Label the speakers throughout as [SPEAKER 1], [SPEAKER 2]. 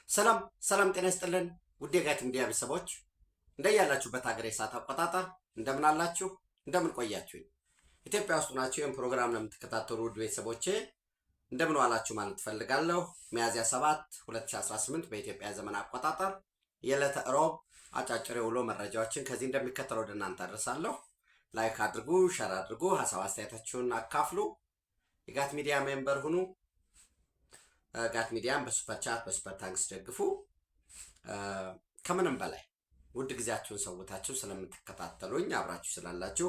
[SPEAKER 1] ሰላም ጤና ይስጥልን ውድ የጋት ሚዲያ ቤተሰቦች እንደያላችሁበት ሀገር የሰዓት አቆጣጠር እንደምን አላችሁ? እንደምን ቆያችሁኝ? ኢትዮጵያ ውስጥ ናችሁ ይህን ፕሮግራም ለምትከታተሉ ውድ ቤተሰቦቼ እንደምን ዋላችሁ ማለት ፈልጋለሁ። ሚያዝያ 7 2018 በኢትዮጵያ ዘመን አቆጣጠር የዕለተ ሮብ አጫጭር የውሎ መረጃዎችን ከዚህ እንደሚከተለው ወደ እናንተ አደርሳለሁ። ላይክ አድርጉ፣ ሸር አድርጉ፣ ሀሳብ አስተያየታችሁን አካፍሉ። የጋት ሚዲያ ሜምበር ሁኑ። ጋት ሚዲያን በሱፐር ቻት በሱፐር ታንክስ ደግፉ። ከምንም በላይ ውድ ጊዜያችሁን ሰውታችሁ ስለምትከታተሉኝ አብራችሁ ስላላችሁ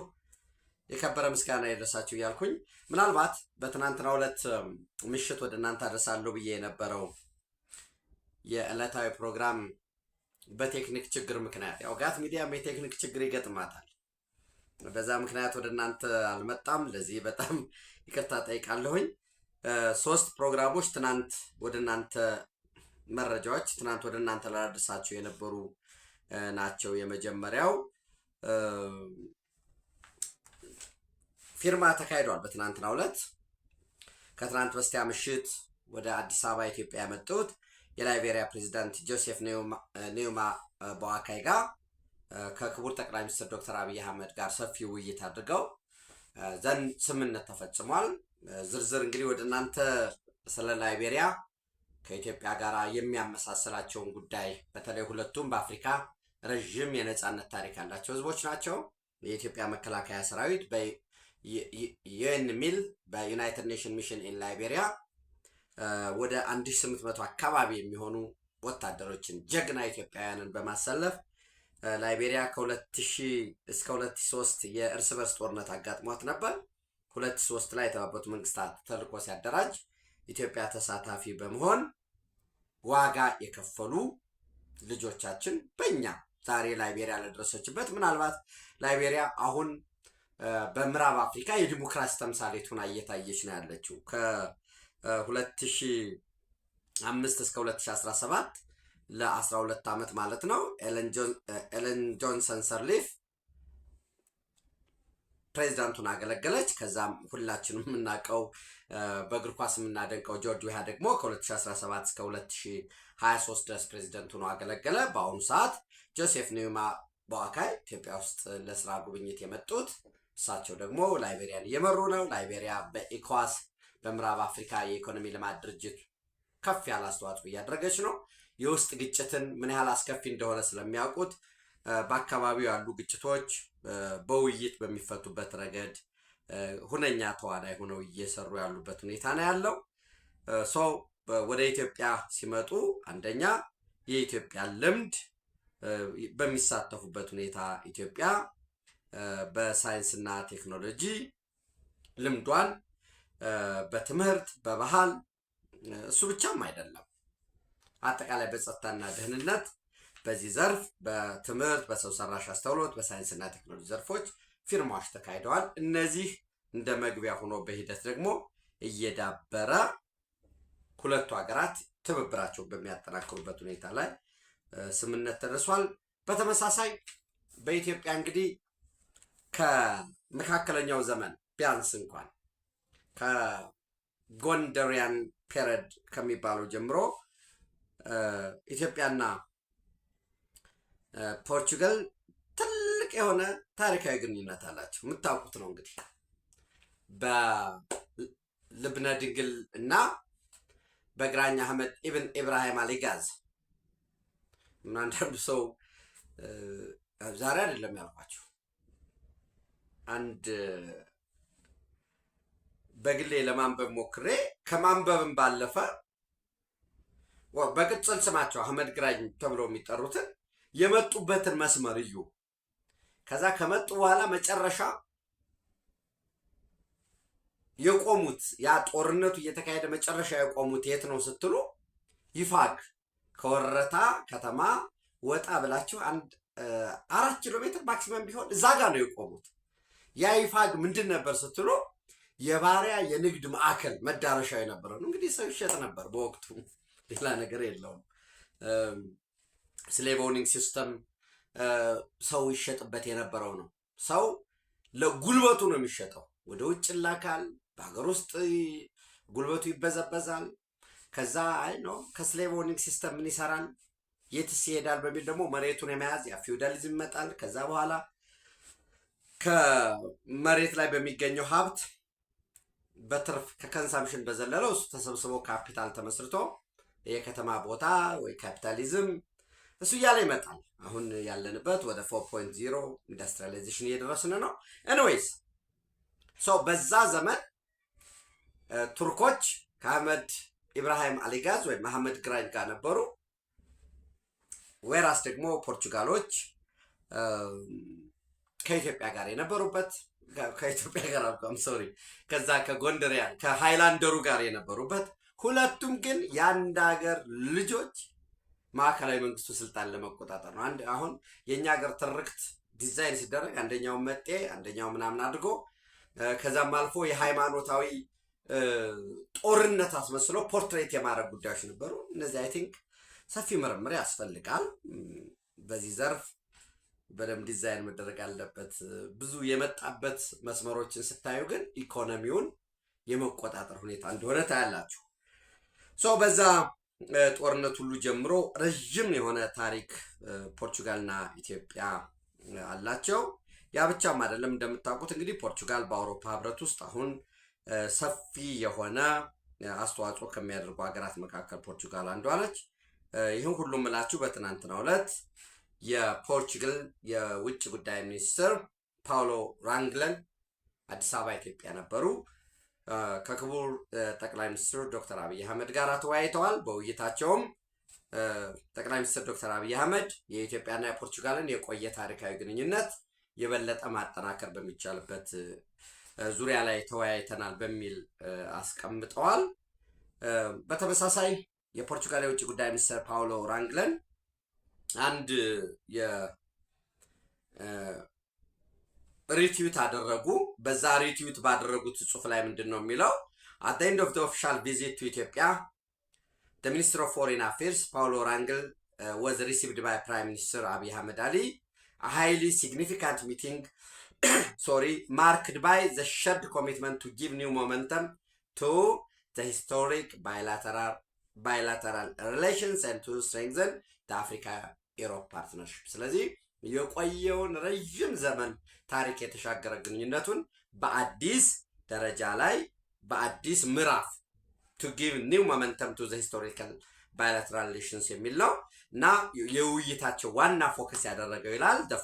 [SPEAKER 1] የከበረ ምስጋና ይድረሳችሁ እያልኩኝ ምናልባት በትናንትናው ዕለት ምሽት ወደ እናንተ አደርሳለሁ ብዬ የነበረው የዕለታዊ ፕሮግራም በቴክኒክ ችግር ምክንያት ያው ጋት ሚዲያም የቴክኒክ ችግር ይገጥማታል። በዛ ምክንያት ወደ እናንተ አልመጣም። ለዚህ በጣም ይቅርታ ጠይቃለሁኝ። 3 ፕሮግራሞች ትናንት ወደ እናንተ መረጃዎች ትናንት ወደ እናንተ ላደርሳችሁ የነበሩ ናቸው። የመጀመሪያው ፊርማ ተካሂዷል በትናንትናው ዕለት። ከትናንት በስቲያ ምሽት ወደ አዲስ አበባ ኢትዮጵያ የመጡት የላይቤሪያ ፕሬዝዳንት ጆሴፍ ኒውማ ቦአካይ ጋር ከክቡር ጠቅላይ ሚኒስትር ዶክተር አብይ አህመድ ጋር ሰፊ ውይይት አድርገው ዘንድ ስምምነት ተፈጽሟል። ዝርዝር እንግዲህ ወደ እናንተ ስለ ላይቤሪያ ከኢትዮጵያ ጋር የሚያመሳሰላቸውን ጉዳይ በተለይ ሁለቱም በአፍሪካ ረዥም የነጻነት ታሪክ ያላቸው ህዝቦች ናቸው። የኢትዮጵያ መከላከያ ሰራዊት በዩኤን ሚል በዩናይትድ ኔሽን ሚሽን ኢን ላይቤሪያ ወደ 1800 አካባቢ የሚሆኑ ወታደሮችን ጀግና ኢትዮጵያውያንን በማሰለፍ ላይቤሪያ ከ2000 እስከ 2003 የእርስ በርስ ጦርነት አጋጥሟት ነበር። 2003 ላይ የተባበሩት መንግስታት ተልዕኮ ሲያደራጅ ኢትዮጵያ ተሳታፊ በመሆን ዋጋ የከፈሉ ልጆቻችን በእኛ ዛሬ ላይቤሪያ ለደረሰችበት ምናልባት ላይቤሪያ አሁን በምዕራብ አፍሪካ የዲሞክራሲ ተምሳሌት ሆና እየታየች ነው ያለችው። ከ2005 እስከ 2017 ለ12 ዓመት ማለት ነው ኤለን ጆንሰን ሰርሊፍ ፕሬዚዳንቱን አገለገለች። ከዛም ሁላችንም የምናውቀው በእግር ኳስ የምናደንቀው ጆርጅ ዌሃ ደግሞ ከ2017 እስከ 2023 ድረስ ፕሬዚዳንት ሆኖ አገለገለ። በአሁኑ ሰዓት ጆሴፍ ኒውማ ቦአካይ ኢትዮጵያ ውስጥ ለስራ ጉብኝት የመጡት እሳቸው ደግሞ ላይቤሪያን እየመሩ ነው። ላይቤሪያ በኢኮዋስ በምዕራብ አፍሪካ የኢኮኖሚ ልማት ድርጅት ከፍ ያለ አስተዋጽኦ እያደረገች ነው። የውስጥ ግጭትን ምን ያህል አስከፊ እንደሆነ ስለሚያውቁት በአካባቢው ያሉ ግጭቶች በውይይት በሚፈቱበት ረገድ ሁነኛ ተዋናይ ሆነው እየሰሩ ያሉበት ሁኔታ ነው ያለው። ሰው ወደ ኢትዮጵያ ሲመጡ አንደኛ የኢትዮጵያ ልምድ በሚሳተፉበት ሁኔታ ኢትዮጵያ በሳይንስና ቴክኖሎጂ ልምዷን በትምህርት በባህል እሱ ብቻም አይደለም አጠቃላይ በጸጥታና ደህንነት በዚህ ዘርፍ በትምህርት በሰው ሰራሽ አስተውሎት በሳይንስና ቴክኖሎጂ ዘርፎች ፊርማዎች ተካሂደዋል። እነዚህ እንደ መግቢያ ሆኖ በሂደት ደግሞ እየዳበረ ሁለቱ ሀገራት ትብብራቸውን በሚያጠናክሩበት ሁኔታ ላይ ስምምነት ተደርሷል። በተመሳሳይ በኢትዮጵያ እንግዲህ ከመካከለኛው ዘመን ቢያንስ እንኳን ከጎንደሪያን ፔሪድ ከሚባለው ጀምሮ ኢትዮጵያና ፖርቹጋል ትልቅ የሆነ ታሪካዊ ግንኙነት አላቸው። የምታውቁት ነው እንግዲህ በልብነ ድንግል እና በግራኝ አህመድ ኢብን ኢብራሂም አሊጋዝ አንዳንዱ ሰው ዛሬ አይደለም ያልኳቸው አንድ በግሌ ለማንበብ ሞክሬ ከማንበብም ባለፈ በቅጽል ስማቸው አህመድ ግራኝ ተብሎ የሚጠሩትን የመጡበትን መስመር እዩ። ከዛ ከመጡ በኋላ መጨረሻ የቆሙት ያ ጦርነቱ እየተካሄደ መጨረሻ የቆሙት የት ነው ስትሉ ይፋግ ከወረታ ከተማ ወጣ ብላችሁ 4 ኪሎ ሜትር ማክሲመም ቢሆን እዛ ጋር ነው የቆሙት። ያ ይፋግ ምንድን ነበር ስትሉ የባሪያ የንግድ ማዕከል መዳረሻ የነበረው ነው። እንግዲህ ሰው ይሸጥ ነበር በወቅቱ፣ ሌላ ነገር የለውም። ስሌቭ ኦውኒንግ ሲስተም ሰው ይሸጥበት የነበረው ነው። ሰው ለጉልበቱ ነው የሚሸጠው። ወደ ውጭ ላካል፣ በሀገር ውስጥ ጉልበቱ ይበዘበዛል። ከዛ አይ ነው ከስሌቭ ኦውኒንግ ሲስተም ምን ይሰራል የትስ ይሄዳል በሚል ደግሞ መሬቱን የመያዝ ያ ፊውዳሊዝም ይመጣል። ከዛ በኋላ ከመሬት ላይ በሚገኘው ሀብት በትርፍ ከኮንሳምፕሽን በዘለለው እሱ ተሰብስቦ ካፒታል ተመስርቶ የከተማ ቦታ ወይ ካፒታሊዝም እሱ እያለ ይመጣል። አሁን ያለንበት ወደ 4.0 ኢንዱስትሪያላይዜሽን እየደረስን ነው። ኤኒዌይስ በዛ ዘመን ቱርኮች ከአህመድ ኢብራሂም አሊጋዝ ወይ መሐመድ ግራኝ ጋር ነበሩ። ወራስ ደግሞ ፖርቹጋሎች ከኢትዮጵያ ጋር የነበሩበት ከኢትዮጵያ ጋር አልኳም ሶሪ ከዛ ከጎንደሪያ ከሃይላንደሩ ጋር የነበሩበት ሁለቱም ግን የአንድ ሀገር ልጆች ማዕከላዊ መንግስቱ ስልጣን ለመቆጣጠር ነው። አሁን የኛ ሀገር ትርክት ዲዛይን ሲደረግ አንደኛው መጤ አንደኛው ምናምን አድርጎ ከዛም አልፎ የሃይማኖታዊ ጦርነት አስመስሎ ፖርትሬት የማድረግ ጉዳዮች ነበሩ። እነዚህ አይ ቲንክ ሰፊ ምርምር ያስፈልጋል። በዚህ ዘርፍ በደንብ ዲዛይን መደረግ አለበት። ብዙ የመጣበት መስመሮችን ስታዩ ግን ኢኮኖሚውን የመቆጣጠር ሁኔታ እንደሆነ ታያላችሁ። በዛ ጦርነት ሁሉ ጀምሮ ረጅም የሆነ ታሪክ ፖርቹጋልና ኢትዮጵያ አላቸው። ያ ብቻም አይደለም። እንደምታውቁት እንግዲህ ፖርቹጋል በአውሮፓ ህብረት ውስጥ አሁን ሰፊ የሆነ አስተዋጽኦ ከሚያደርጉ ሀገራት መካከል ፖርቹጋል አንዷ ነች። ይህን ሁሉ ምላችሁ በትናንትናው ዕለት የፖርቹጋል የውጭ ጉዳይ ሚኒስትር ፓውሎ ራንግለን አዲስ አበባ ኢትዮጵያ ነበሩ። ከክቡር ጠቅላይ ሚኒስትር ዶክተር አብይ አህመድ ጋር ተወያይተዋል። በውይይታቸውም ጠቅላይ ሚኒስትር ዶክተር አብይ አህመድ የኢትዮጵያና የፖርቹጋልን የቆየ ታሪካዊ ግንኙነት የበለጠ ማጠናከር በሚቻልበት ዙሪያ ላይ ተወያይተናል በሚል አስቀምጠዋል። በተመሳሳይ የፖርቹጋል የውጭ ጉዳይ ሚኒስትር ፓውሎ ራንግለን አንድ ሪትዊት አደረጉ። በዛ ሪትዊት ባደረጉት ጽሑፍ ላይ ምንድነው የሚለው? at the end of the official visit to Ethiopia, the Minister of Foreign Affairs Paulo Rangel was received by Prime Minister Abiy Ahmed Ali, a highly significant meeting marked by the shared commitment to give new momentum to the historic bilateral relations and to strengthen the Africa-Europe partnership. ስለዚህ የቆየውን ረጅም ዘመን ታሪክ የተሻገረ ግንኙነቱን በአዲስ ደረጃ ላይ በአዲስ ምዕራፍ to give new momentum to the historical bilateral relations የሚል ነው እና የውይይታቸው ዋና ፎከስ ያደረገው ይላል the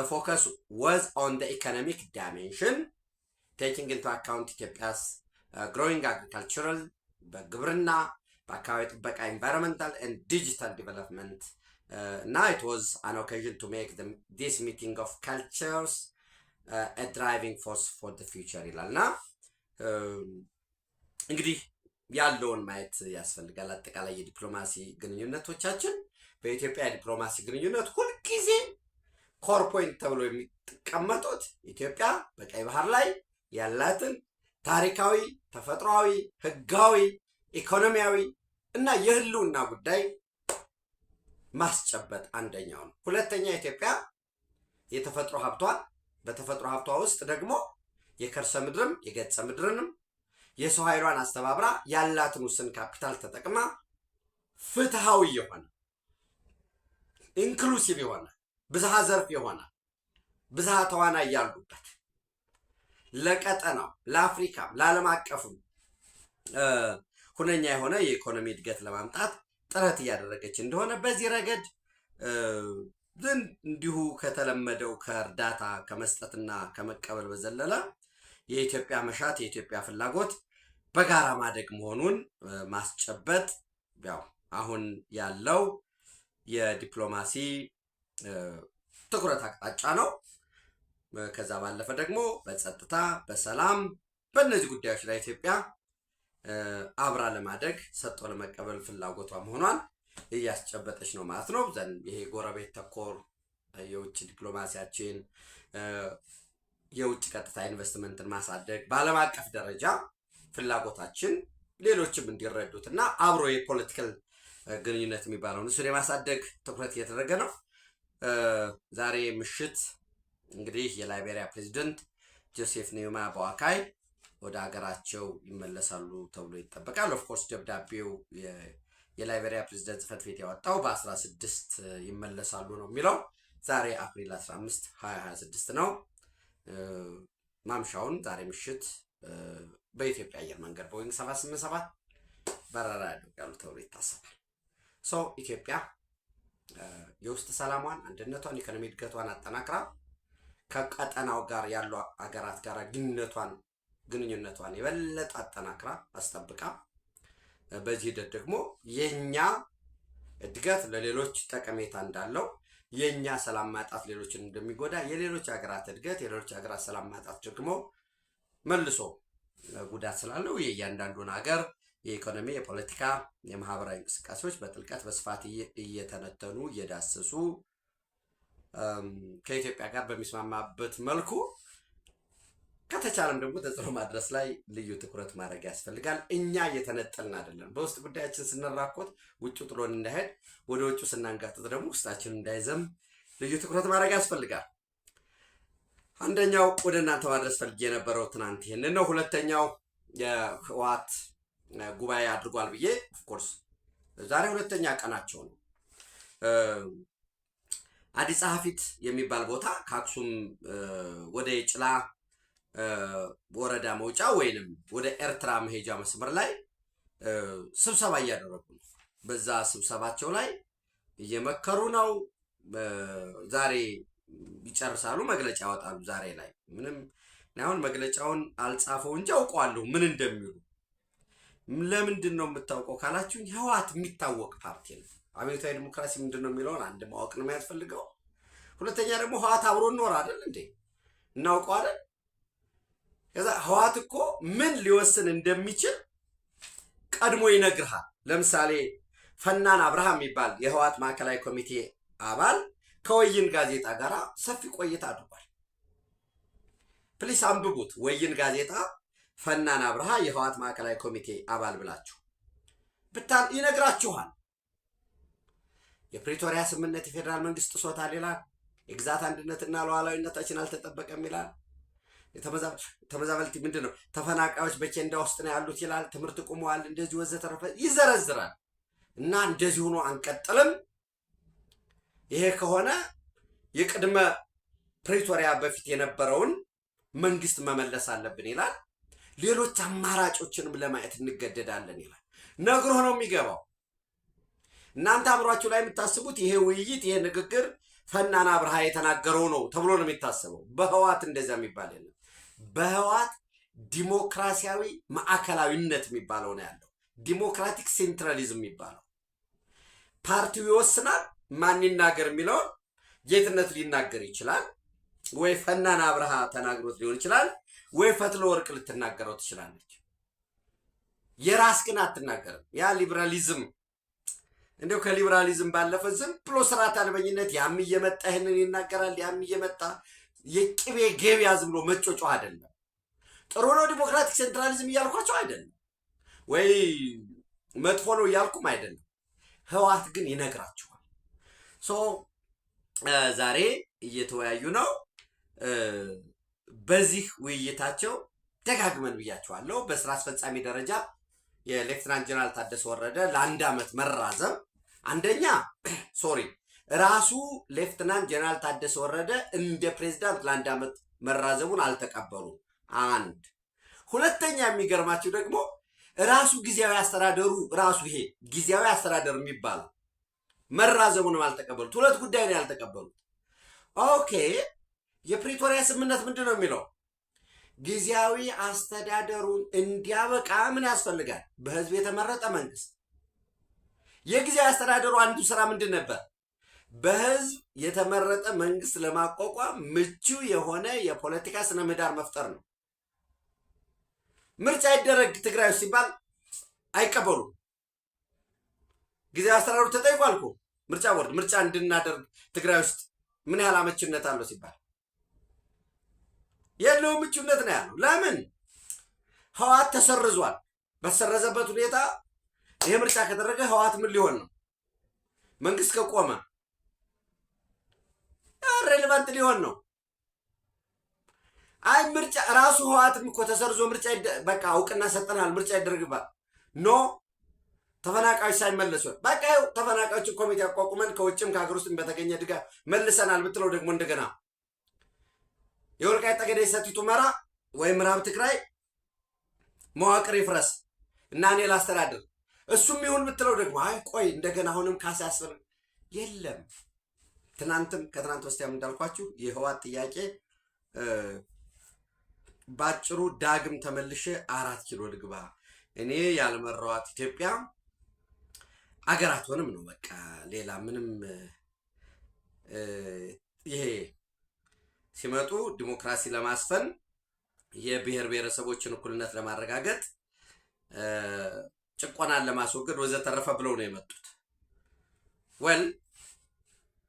[SPEAKER 1] focus was on the economic dimension, taking into account Ethiopia's growing agricultural, በግብርና በአካባቢ ጥበቃ environmental and digital development. Now it was an occasion to make this meeting of cultures a driving force for the future ይላልና እንግዲህ ያለውን ማየት ያስፈልጋል። አጠቃላይ የዲፕሎማሲ ግንኙነቶቻችን በኢትዮጵያ የዲፕሎማሲ ግንኙነት ሁልጊዜ ኮር ፖይንት ተብሎ የሚቀመጡት ኢትዮጵያ በቀይ ባህር ላይ ያላትን ታሪካዊ፣ ተፈጥሯዊ፣ ህጋዊ፣ ኢኮኖሚያዊ እና የህልውና ጉዳይ ማስጨበጥ አንደኛው ነው። ሁለተኛ ኢትዮጵያ የተፈጥሮ ሀብቷን በተፈጥሮ ሀብቷ ውስጥ ደግሞ የከርሰ ምድርም የገጸ ምድርንም የሰው ኃይሏን አስተባብራ ያላትን ውስን ካፒታል ተጠቅማ ፍትሃዊ የሆነ ኢንክሉሲቭ የሆነ ብዝሃ ዘርፍ የሆነ ብዝሃ ተዋናይ ያሉበት ለቀጠናው ለአፍሪካም ለዓለም አቀፍም ሁነኛ የሆነ የኢኮኖሚ እድገት ለማምጣት ጥረት እያደረገች እንደሆነ በዚህ ረገድ እንዲሁ ከተለመደው ከእርዳታ ከመስጠትና ከመቀበል በዘለለ የኢትዮጵያ መሻት የኢትዮጵያ ፍላጎት በጋራ ማደግ መሆኑን ማስጨበጥ ያው አሁን ያለው የዲፕሎማሲ ትኩረት አቅጣጫ ነው። ከዛ ባለፈ ደግሞ በጸጥታ በሰላም በእነዚህ ጉዳዮች ላይ ኢትዮጵያ አብራ ለማደግ ሰጥቶ ለመቀበል ፍላጎቷ መሆኗን እያስጨበጠች ነው ማለት ነው። ይሄ ጎረቤት ተኮር የውጭ ዲፕሎማሲያችን የውጭ ቀጥታ ኢንቨስትመንትን ማሳደግ በዓለም አቀፍ ደረጃ ፍላጎታችን ሌሎችም እንዲረዱትና አብሮ የፖለቲካል ግንኙነት የሚባለውን እሱን የማሳደግ ትኩረት እየተደረገ ነው። ዛሬ ምሽት እንግዲህ የላይቤሪያ ፕሬዚደንት ጆሴፍ ኒውማ ቦአካይ ወደ ሀገራቸው ይመለሳሉ ተብሎ ይጠበቃል። ኦፍኮርስ ደብዳቤው የላይቤሪያ ፕሬዝዳንት ጽህፈት ቤት ያወጣው በ16 ይመለሳሉ ነው የሚለው። ዛሬ አፕሪል 15 2026 ነው። ማምሻውን ዛሬ ምሽት በኢትዮጵያ አየር መንገድ ቦይንግ 787 በረራ ያደርጋሉ ተብሎ ይታሰባል። ኢትዮጵያ የውስጥ ሰላሟን፣ አንድነቷን፣ ኢኮኖሚ እድገቷን አጠናክራ ከቀጠናው ጋር ያሉ አገራት ጋር ግንኙነቷን የበለጠ አጠናክራ አስጠብቃ በዚህ ሂደት ደግሞ የኛ እድገት ለሌሎች ጠቀሜታ እንዳለው የኛ ሰላም ማጣት ሌሎችን እንደሚጎዳ የሌሎች ሀገራት እድገት የሌሎች ሀገራት ሰላም ማጣት ደግሞ መልሶ ጉዳት ስላለው የእያንዳንዱን ሀገር የኢኮኖሚ፣ የፖለቲካ፣ የማህበራዊ እንቅስቃሴዎች በጥልቀት በስፋት እየተነተኑ እየዳሰሱ ከኢትዮጵያ ጋር በሚስማማበት መልኩ ከተቻለም ደግሞ ተጽዕኖ ማድረስ ላይ ልዩ ትኩረት ማድረግ ያስፈልጋል። እኛ እየተነጠልን አይደለም። በውስጥ ጉዳያችን ስንራኮት ውጭ ጥሎን እንዳይሄድ፣ ወደ ውጭ ስናንጋጥጥ ደግሞ ውስጣችን እንዳይዘም ልዩ ትኩረት ማድረግ ያስፈልጋል። አንደኛው ወደ እናንተ ማድረስ ፈልጌ የነበረው ትናንት ይሄንን ነው። ሁለተኛው የህወሓት ጉባኤ አድርጓል ብዬ ኦፍኮርስ ዛሬ ሁለተኛ ቀናቸው ነው። አዲስ ጸሐፊት የሚባል ቦታ ከአክሱም ወደ ጭላ ወረዳ መውጫ ወይንም ወደ ኤርትራ መሄጃ መስመር ላይ ስብሰባ እያደረጉ ነው። በዛ ስብሰባቸው ላይ እየመከሩ ነው። ዛሬ ይጨርሳሉ፣ መግለጫ ያወጣሉ። ዛሬ ላይ ምንም አሁን መግለጫውን አልጻፈው እንጂ አውቀዋለሁ ምን እንደሚሉ። ለምንድን ነው የምታውቀው ካላችሁ ህወሓት የሚታወቅ ፓርቲ ነው። አብዮታዊ ዲሞክራሲ ምንድን ነው የሚለውን አንድ ማወቅ ነው የሚያስፈልገው። ሁለተኛ ደግሞ ህወሓት አብሮ ኖር አይደል እንዴ? እናውቀው አይደል? ከዛ ህወሓት እኮ ምን ሊወስን እንደሚችል ቀድሞ ይነግርሃል። ለምሳሌ ፈናን አብርሃም የሚባል የህወሓት ማዕከላዊ ኮሚቴ አባል ከወይን ጋዜጣ ጋር ሰፊ ቆይታ አድርጓል። ፕሊስ አንብቡት። ወይን ጋዜጣ ፈናን አብርሃ የህወሓት ማዕከላዊ ኮሚቴ አባል ብላችሁ ብታል ይነግራችኋል። የፕሪቶሪያ ስምምነት የፌዴራል መንግስት ጥሶታል ይላል። የግዛት አንድነትና ሉዓላዊነታችን አልተጠበቀም ይላል። ተመዛበልቲ ምንድን ነው? ተፈናቃዮች በኬንዳ ውስጥ ነው ያሉት ይላል። ትምህርት ቁመዋል፣ እንደዚህ ወዘተረፈ ይዘረዝራል። እና እንደዚህ ሆኖ አንቀጥልም፣ ይሄ ከሆነ የቅድመ ፕሪቶሪያ በፊት የነበረውን መንግስት መመለስ አለብን ይላል። ሌሎች አማራጮችንም ለማየት እንገደዳለን ይላል። ነግሮ ነው የሚገባው። እናንተ አእምሯችሁ ላይ የምታስቡት ይሄ ውይይት ይሄ ንግግር ፈናን አብርሃ የተናገረው ነው ተብሎ ነው የሚታሰበው። በህወሓት እንደዛ የሚባል የለም። በህወሓት ዲሞክራሲያዊ ማዕከላዊነት የሚባለው ነው ያለው። ዲሞክራቲክ ሴንትራሊዝም የሚባለው ፓርቲው ይወስናል። ማን ይናገር የሚለውን ጌትነት ሊናገር ይችላል፣ ወይ ፈናን አብርሃ ተናግሮት ሊሆን ይችላል፣ ወይ ፈትለ ወርቅ ልትናገረው ትችላለች። የራስ ግን አትናገርም። ያ ሊበራሊዝም እንደው ከሊበራሊዝም ባለፈ ዝም ብሎ ስርዓት አልበኝነት ያም እየመጣ ይሄንን ይናገራል፣ ያም እየመጣ የቅቤ ገበያ ዝም ብሎ መጮጮህ አይደለም። ጥሩ ነው ዲሞክራቲክ ሴንትራሊዝም እያልኳቸው አይደለም፣ ወይ መጥፎ ነው እያልኩም አይደለም። ህወሓት ግን ይነግራቸዋል። ዛሬ እየተወያዩ ነው። በዚህ ውይይታቸው ደጋግመን ብያቸዋለሁ። በስራ አስፈጻሚ ደረጃ የሌፍትናንት ጀነራል ታደሰ ወረደ ለአንድ ዓመት መራዘም አንደኛ ራሱ ሌፍትናንት ጀነራል ታደሰ ወረደ እንደ ፕሬዝዳንት ለአንድ ዓመት መራዘሙን አልተቀበሉም። አንድ ሁለተኛ የሚገርማችሁ ደግሞ ራሱ ጊዜያዊ አስተዳደሩ ራሱ ይሄ ጊዜያዊ አስተዳደር የሚባለው መራዘሙንም አልተቀበሉት። ሁለት ጉዳይ ነው ያልተቀበሉት። ኦኬ የፕሪቶሪያ ስምምነት ምንድን ነው የሚለው? ጊዜያዊ አስተዳደሩን እንዲያበቃ ምን ያስፈልጋል? በህዝብ የተመረጠ መንግስት። የጊዜያዊ አስተዳደሩ አንዱ ስራ ምንድን ነበር? በህዝብ የተመረጠ መንግስት ለማቋቋም ምቹ የሆነ የፖለቲካ ስነ ምህዳር መፍጠር ነው። ምርጫ ይደረግ ትግራይ ውስጥ ሲባል አይቀበሉም። ጊዜያዊ አስተዳደሩ ተጠይቋል እኮ ምርጫ ቦርድ ምርጫ እንድናደርግ ትግራይ ውስጥ ምን ያህል አመችነት አለው ሲባል የለውም፣ ምቹነት ነው ያለው። ለምን? ህወሓት ተሰርዟል። በተሰረዘበት ሁኔታ ይሄ ምርጫ ከተደረገ ህወሓት ምን ሊሆን ነው? መንግስት ከቆመ ሬሌቫንት ሊሆን ነው። አይ ምርጫ ራሱ ህወሓትም እኮ ተሰርዞ ምርጫ በቃ እውቅና ሰጠናል ምርጫ ይደረግባል ኖ ተፈናቃዮች ሳይመለሱ በቃ ተፈናቃዮችን ኮሚቴ አቋቁመን ከውጭም ከሀገር ውስጥም በተገኘ ድጋፍ መልሰናል ብትለው ደግሞ እንደገና የወልቃይት ጠገዴ ሰቲት ሁመራ ወይ ምዕራብ ትግራይ መዋቅር ይፍረስ እና እኔ ላስተዳድር እሱም ይሁን ብትለው ደግሞ አይ ቆይ እንደገና አሁንም ካሳ ያስፈልግ የለም። ትናንትም ከትናንት ወስቲያም እንዳልኳችሁ የህወሓት ጥያቄ ባጭሩ ዳግም ተመልሼ 4 ኪሎ ልግባ እኔ ያልመራዋት ኢትዮጵያ አገር አትሆንም ነው በቃ። ሌላ ምንም ይሄ ሲመጡ ዲሞክራሲ ለማስፈን የብሔር ብሔረሰቦችን እኩልነት ለማረጋገጥ ጭቆናን ለማስወገድ ወዘተረፈ ብለው ነው የመጡት። ወል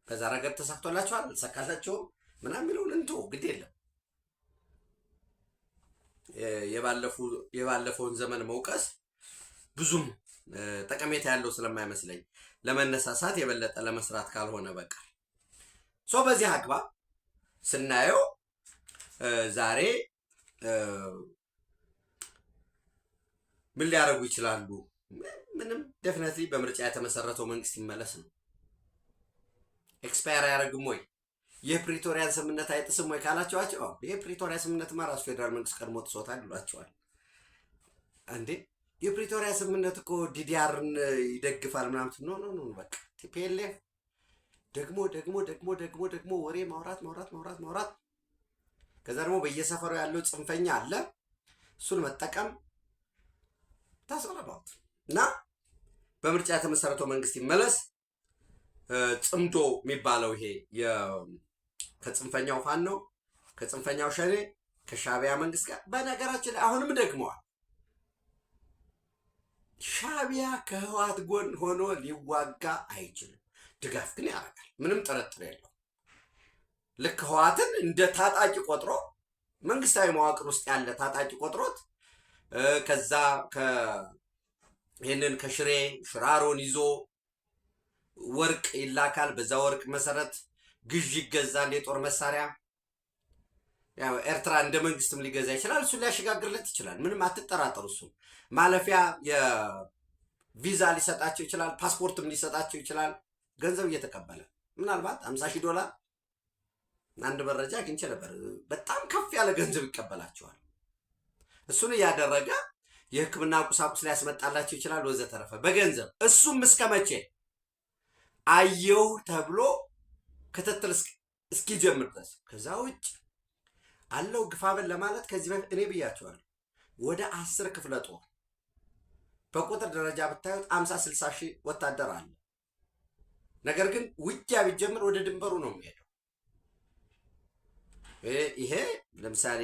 [SPEAKER 1] በዛ ረገድ ተሳክቶላቸዋል አልተሳካላቸውም ምናምን የሚለውን እንቶ ግድ የለም። የባለፈውን ዘመን መውቀስ ብዙም ጠቀሜታ ያለው ስለማይመስለኝ ለመነሳሳት የበለጠ ለመስራት ካልሆነ በቃ በዚህ አግባብ ስናየው ዛሬ ምን ሊያደርጉ ይችላሉ? ምንም ዴፊኒትሊ በምርጫ የተመሰረተው መንግስት ይመለስ ነው። ኤክስፓየር አያደርግም ወይ የፕሪቶሪያን ስምምነት አይጥስም ወይ ካላችኋቸው የፕሪቶሪያ ስምምነትማ ራሱ ፌደራል መንግስት ቀድሞ ጥሶታል ይሏቸዋል። እንዴ የፕሪቶሪያ ስምምነት እኮ ዲዲአርን ይደግፋል ምናምን ኖ በቃ ቲፒኤልኤፍ ደግሞ ወሬ ማውራት ከዛ ደግሞ በየሰፈሩ ያለው ጽንፈኛ አለ እሱን መጠቀም ታሰራባት እና በምርጫ የተመሰረተው መንግስት ይመለስ። ጽምዶ የሚባለው ይሄ ከጽንፈኛው ፋኖ ከጽንፈኛው ሸኔ ከሻቢያ መንግስት ጋር በነገራችን ላይ አሁንም ደግመዋል። ሻቢያ ከህወሓት ጎን ሆኖ ሊዋጋ አይችልም። ድጋፍ ግን ያደርጋል፣ ምንም ጥርጥር የለው። ልክ ህወሓትን እንደ ታጣቂ ቆጥሮ መንግስታዊ መዋቅር ውስጥ ያለ ታጣቂ ቆጥሮት ከዛ ይህንን ከሽሬ ሽራሮን ይዞ ወርቅ ይላካል። በዛ ወርቅ መሰረት ግዥ ይገዛል፣ የጦር መሳሪያ ያው ኤርትራ እንደ መንግስትም ሊገዛ ይችላል። እሱ ሊያሸጋግርለት ይችላል። ምንም አትጠራጠሩ። እሱ ማለፊያ የቪዛ ሊሰጣቸው ይችላል፣ ፓስፖርትም ሊሰጣቸው ይችላል። ገንዘብ እየተቀበለ ምናልባት $50,000 አንድ መረጃ አግኝቼ ነበር። በጣም ከፍ ያለ ገንዘብ ይቀበላቸዋል። እሱን እያደረገ የሕክምና ቁሳቁስ ሊያስመጣላቸው ይችላል ወዘተረፈ በገንዘብ እሱም እስከመቼ አየው ተብሎ ክትትል እስኪጀምር ድረስ። ከዛ ውጭ አለው ግፋበን ለማለት ከዚህ በፊት እኔ ብያቸዋለሁ። ወደ 10 ክፍለ ጦር በቁጥር ደረጃ ብታዩት 50-60 ሺህ ወታደር አለ። ነገር ግን ውጊያ ቢጀምር ወደ ድንበሩ ነው የሚሄደው። ይሄ ለምሳሌ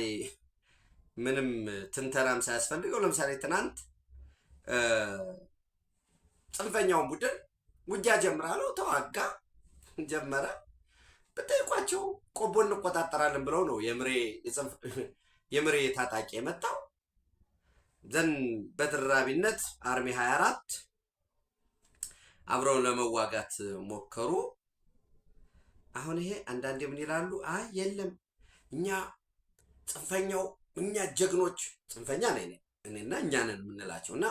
[SPEAKER 1] ምንም ትንተናም ሳያስፈልገው ለምሳሌ ትናንት ጽንፈኛውን ቡድን ውጊያ ጀምራለሁ ተዋጋ ጀመረ። በጠይቋቸው ቆቦ እንቆጣጠራለን ብለው ነው የምሬ ታጣቂ የመጣው። ዘን በድራቢነት አርሚ 24 አብረው ለመዋጋት ሞከሩ። አሁን ይሄ አንዳንዴ ምን ይላሉ? አይ የለም እኛ ጽንፈኛው እኛ ጀግኖች ጽንፈኛ ነን እኔና እኛ ነን የምንላቸውና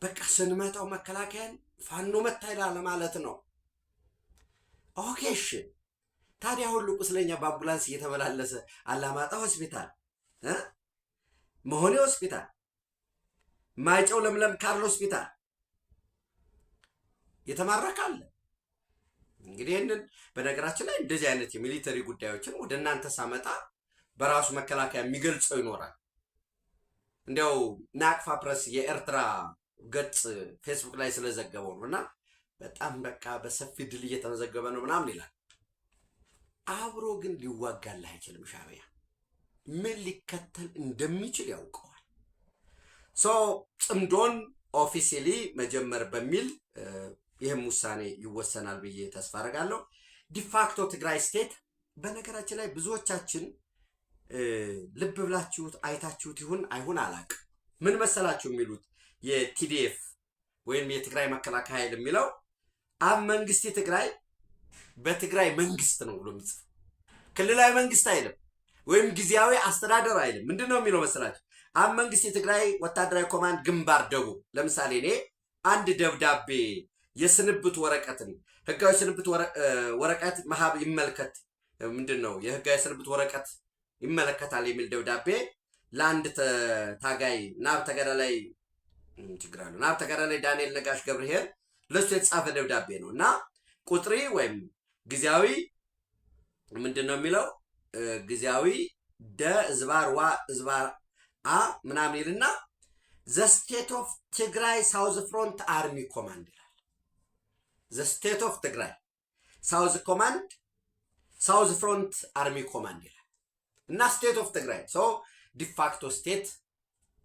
[SPEAKER 1] በቃ ስንመታው መከላከያን ፋኖ መታ ይላል ማለት ነው። ኦኬ እሺ ታዲያ ሁሉ ቁስለኛ በአምቡላንስ እየተመላለሰ አላማጣ ሆስፒታል መሆኔ ሆስፒታል ማይጨው ለምለም ካርል ሆስፒታል የተማረካለ። እንግዲህ ይህንን በነገራችን ላይ እንደዚህ አይነት የሚሊተሪ ጉዳዮችን ወደ እናንተ ሳመጣ በራሱ መከላከያ የሚገልጸው ይኖራል። እንዲያው ናቅፋ ፕረስ የኤርትራ ገጽ ፌስቡክ ላይ ስለዘገበው ነውና በጣም በቃ በሰፊ ድል እየተመዘገበ ነው ምናምን ይላል። አብሮ ግን ሊዋጋልህ አይችልም። ሻቢያ ምን ሊከተል እንደሚችል ያውቀዋል። ጽምዶን ኦፊሲሊ መጀመር በሚል ይህም ውሳኔ ይወሰናል ብዬ ተስፋ አደርጋለሁ። ዲፋክቶ ትግራይ ስቴት በነገራችን ላይ ብዙዎቻችን ልብ ብላችሁት አይታችሁት ይሁን አይሁን አላቅም። ምን መሰላችሁ የሚሉት የቲዲኤፍ ወይም የትግራይ መከላከያ ኃይል የሚለው አብ መንግስት ትግራይ በትግራይ መንግስት ነው ብሎ የሚጽፍ ክልላዊ መንግስት አይልም። ወይም ጊዜያዊ አስተዳደር አይልም። ምንድነው የሚለው መሰላችሁ? አሁን መንግስት የትግራይ ወታደራዊ ኮማንድ ግንባር ደቡብ ለምሳሌ እኔ አንድ ደብዳቤ የስንብት ወረቀትን ህጋዊ ስንብት ወረቀት መሀብ ይመልከት ምንድነው የህጋዊ ስንብት ወረቀት ይመለከታል የሚል ደብዳቤ ለአንድ ታጋይ ናብ ተጋዳላይ ችግራሉ ናብ ተጋዳላይ ዳንኤል ነጋሽ ገብርሄር ለሱ የተጻፈ ደብዳቤ ነው እና ቁጥሪ ወይም ጊዜያዊ ምንድነው የሚለው ጊዜያዊ ዝባር ዋ ዝባር አ ምናምን ይልና ዘ ስቴት ኦፍ ትግራይ ሳውዝ ፍሮንት አርሚ ኮማንድ ይላል። ዘ ስቴት ኦፍ ትግራይ ሳውዝ ፍሮንት አርሚ ኮማንድ ይላል እና ስቴት ኦፍ ትግራይ ሶ ዲፋክቶ ስቴት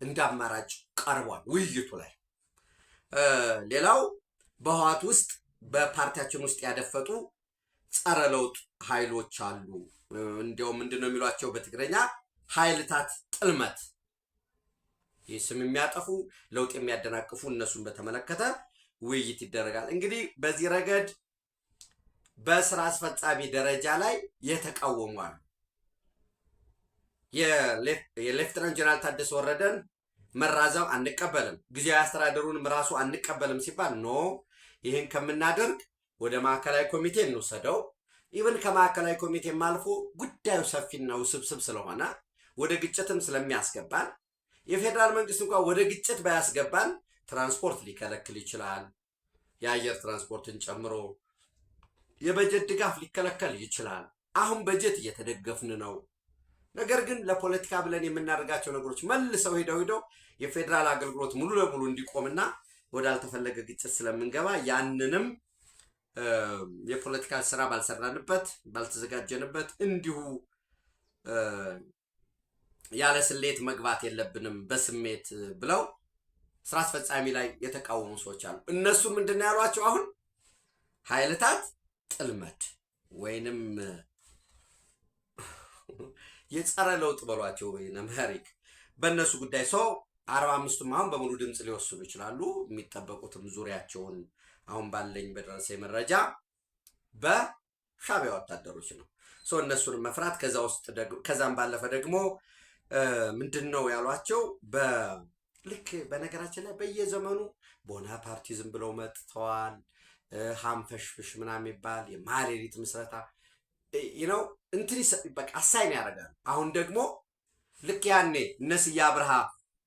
[SPEAKER 1] እንዳማራጭ ቀርቧል ውይይቱ ላይ። ሌላው በህወሓት ውስጥ በፓርቲያችን ውስጥ ያደፈጡ ጸረ ለውጥ ኃይሎች አሉ። እንዲያውም ምንድነው የሚሏቸው በትግረኛ ኃይልታት ጥልመት ስም የሚያጠፉ ለውጥ የሚያደናቅፉ እነሱን በተመለከተ ውይይት ይደረጋል። እንግዲህ በዚህ ረገድ በስራ አስፈጻሚ ደረጃ ላይ የተቃወሙ አሉ። የሌፍተናንት ጀነራል ታደሰ ወረደን መራዘም አንቀበልም፣ ጊዜያዊ አስተዳደሩንም ራሱ አንቀበልም ሲባል ኖ ይህን ከምናደርግ ወደ ማዕከላዊ ኮሚቴ እንውሰደው። ኢቭን ከማዕከላዊ ኮሚቴም አልፎ ጉዳዩ ሰፊና ውስብስብ ስለሆነ ወደ ግጭትም ስለሚያስገባን የፌዴራል መንግስት እንኳን ወደ ግጭት ባያስገባን ትራንስፖርት ሊከለክል ይችላል፣ የአየር ትራንስፖርትን ጨምሮ የበጀት ድጋፍ ሊከለከል ይችላል። አሁን በጀት እየተደገፍን ነው። ነገር ግን ለፖለቲካ ብለን የምናደርጋቸው ነገሮች መልሰው ሄደው የፌዴራል አገልግሎት ሙሉ ለሙሉ እንዲቆምና ወዳልተፈለገ ግጭት ስለምንገባ ያንንም የፖለቲካ ስራ ባልሰራንበት ባልተዘጋጀንበት እንዲሁ ያለ ስሌት መግባት የለብንም በስሜት ብለው ስራ አስፈጻሚ ላይ የተቃወሙ ሰዎች አሉ። እነሱ ምንድነው ያሏቸው? አሁን ኃይልታት ጥልመት ወይንም የጸረ ለውጥ በሏቸው ወይንም ሀሪክ በእነሱ ጉዳይ ሰው 45ቱም አሁን በሙሉ ድምፅ ሊወስኑ ይችላሉ። የሚጠበቁትም ዙሪያቸውን አሁን ባለኝ በደረሰኝ መረጃ በሻዕቢያ ወታደሮች ነው። ሰው እነሱን መፍራት ከዛም ባለፈ ደግሞ ምንድነው ያሏቸው? ልክ በነገራችን ላይ በየዘመኑ ቦናፓርቲ ዝም ብለው መጥተዋል። ሀምፈሽፍሽ ምናምን የሚባል የማሌሪት ምስረታ ነው እንትን በቃ አሳይን ያደርጋሉ። አሁን ደግሞ ልክ ያኔ እነ ስዬ አብርሃ